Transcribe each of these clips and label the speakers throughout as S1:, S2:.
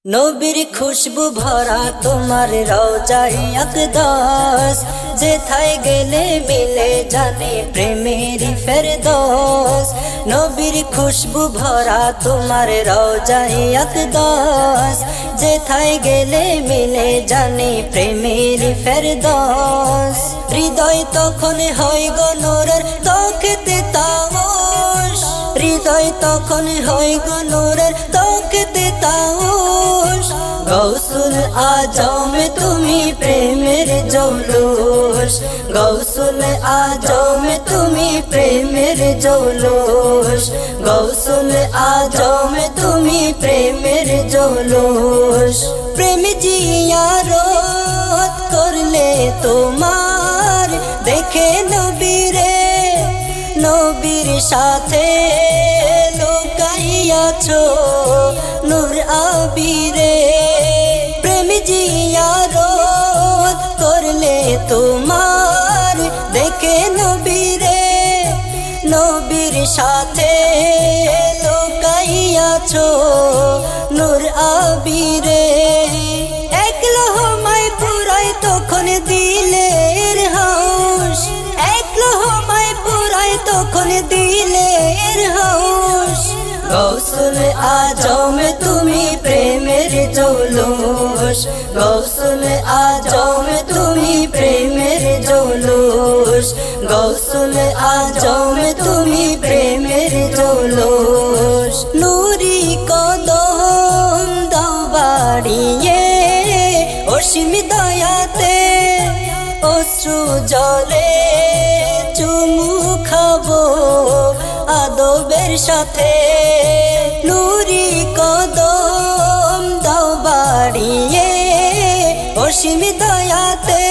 S1: নবীর খুশবু ভরা তোমার রওজায় আকদাস, যেথায় গেলে মিলে জানে প্রেমের ফেরদৌস। নবীর খুশবু ভরা তোমার রওজায় আকদাস, যেথায় গেলে মিলে জানে প্রেমের ফেরদৌস। হৃদয় তখন হয় গো নূরের তখতে তাওস, হৃদয় তখন হয় গো নূরের তখতে তাওস। গৌসুল আজম তুমি প্রেমের জৌলুস, গৌসুল আজম তুমি প্রেমের জৌলুস, গৌসুল আজম তুমি প্রেমের জৌলুস। প্রেম জিয়ারত করলে তোমার দেখে নবীরে, নবীর সাথে লুকাইয়াছো নূর আবিরে। প্রেম জিয়ারত করলে তোমার দেখে নবীরে, নবীর সাথে লুকাইয়াছো নূর আবিরে। এক লোহমায় পুরাই তখন দিলের হাউস, এক লোহমায় পুরাই তখন দিলের হাউস। গৌসুল আজম তুমি প্রেমের জৌলুস, গৌসুল আজম তুমি প্রেমের জৌলুস, গৌসুল আজম তুমি প্রেমের জৌলুস। নুরি কদম দাও বাড়িয়ে অসীম দয়াতে, অশ্রু জলে চুমু খাবো আদবের সাথে। নুরি কদম দাও বাড়িয়ে অসীম দয়াতে,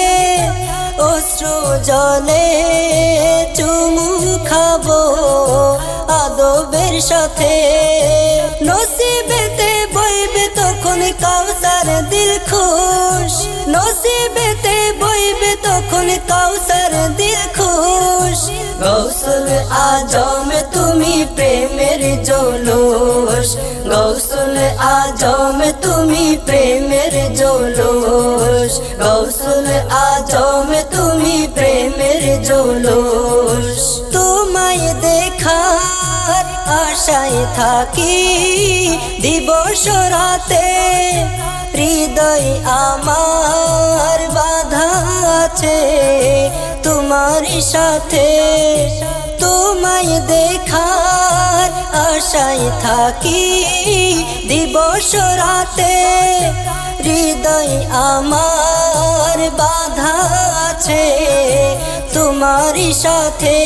S1: অশ্রু জলে চুমু খাবো আদবের সাথে। নসিবেতে বইবে তখন কাউসার দিল খুশ, নসিবেতে বইবে তখন কাউসার দিল খুশ। গৌসুল আজম তুমি প্রেমের জৌলুস, গৌসুল আজম তুমি প্রেমের জৌলুস, গৌসুল আজম তুমি প্রেমের জৌলুস। তোমায় দেখার আশায় থাকি দিবস রাতে, হৃদয় আমার বাঁধা আছে তোমার সাথে। তোমায় দেখার আশায় থাকি দিবস রাতে, হৃদয় আমার বাঁধা আছে তোমার সাথে।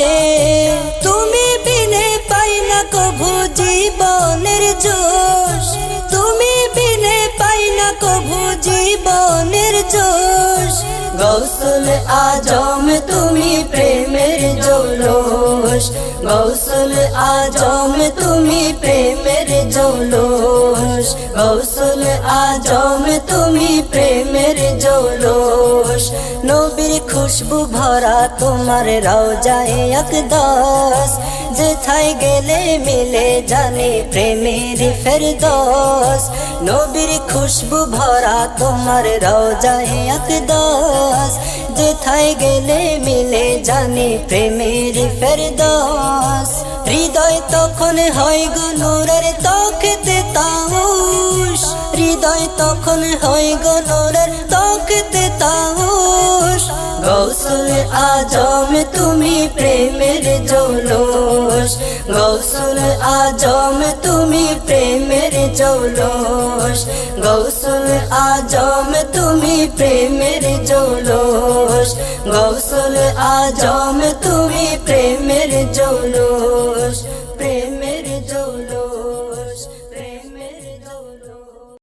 S1: তুমি বিনে পাই না কভু জীবনের জোশ, তুমি বিনে পাই না কভু জীবনের জোশ। গৌসুল আজম তুমি প্রেমের জৌলুস, গৌসুল আজম তুমি প্রেমের জৌলুস, গৌসুল আজম তুমি প্রেমের জৌলুস। নবীর খুশবু ভরা তোমার রওজায়ে আকদাস, যেথায় গেলে মিলে জানে প্রেমের ফেরদৌস। নবীর খুশবু ভরা তোমার রওজায়ে আকদাস, যেথায় গেলে মিলে জানে প্রেমের ফেরদৌস। হৃদয় তখন হয় গো নূরের তখতে তাওস, হৃদয় তখন হয় গো নূরের তখতে তাওস। গৌসুল আজম তুমি প্রেমের জৌলুস, গৌসুল আজম তুমি প্রেমের জৌলুস, গৌসুল আজম তুমি প্রেমের জৌলুস, গৌসুল আজম